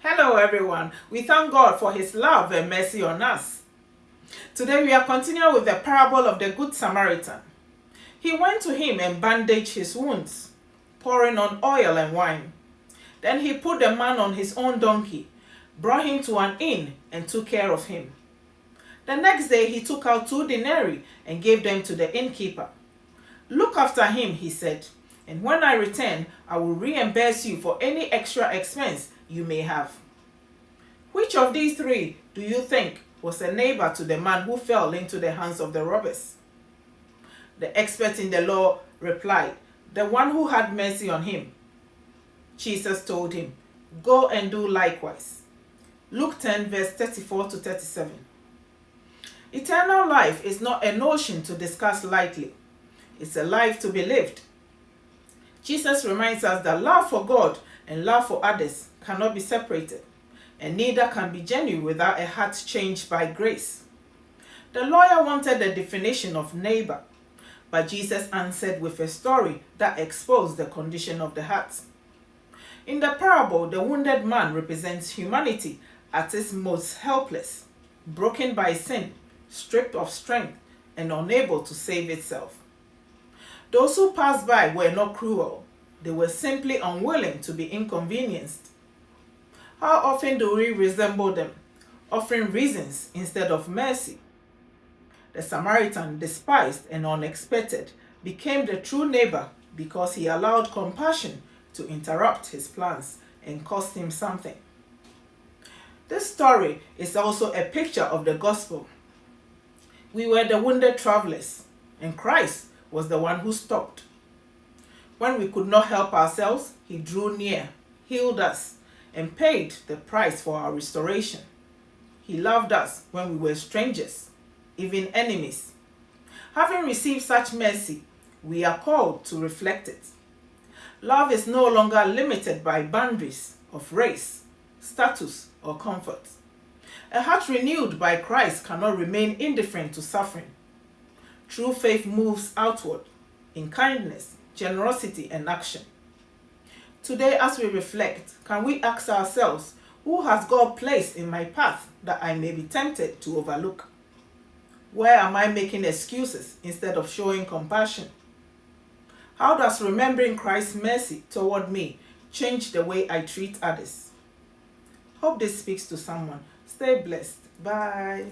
Hello everyone, we thank God for his love and mercy on us. Today we are continuing with the parable of the Good Samaritan. He went to him and bandaged his wounds, pouring on oil and wine. Then he put the man on his own donkey, brought him to an inn and took care of him. The next day he took out 2 denarii and gave them to the innkeeper. "Look after him," he said, "and when I return, I will reimburse you for any extra expense you may have." Which of these 3 do you think was a neighbor to the man who fell into the hands of the robbers? The expert in the law replied, "The one who had mercy on him." Jesus told him, "Go and do likewise." Luke 10 verse 34 to 37. Eternal life is not a notion to discuss lightly. It's a life to be lived. Jesus reminds us that love for God and love for others cannot be separated, and neither can be genuine without a heart changed by grace. The lawyer wanted a definition of neighbor, but Jesus answered with a story that exposed the condition of the heart. In the parable, the wounded man represents humanity at its most helpless, broken by sin, stripped of strength, and unable to save itself. Those who passed by were not cruel. They were simply unwilling to be inconvenienced. How often do we resemble them, offering reasons instead of mercy? The Samaritan, despised and unexpected, became the true neighbor because he allowed compassion to interrupt his plans and cost him something. This story is also a picture of the gospel. We were the wounded travelers, and Christ was the one who stopped. When we could not help ourselves, he drew near, healed us, and paid the price for our restoration. He loved us when we were strangers, even enemies. Having received such mercy, we are called to reflect it. Love is no longer limited by boundaries of race, status, or comfort. A heart renewed by Christ cannot remain indifferent to suffering. True faith moves outward in kindness, generosity, and action. Today, as we reflect, can we ask ourselves, who has God placed in my path that I may be tempted to overlook? Where am I making excuses instead of showing compassion? How does remembering Christ's mercy toward me change the way I treat others? Hope this speaks to someone. Stay blessed. Bye.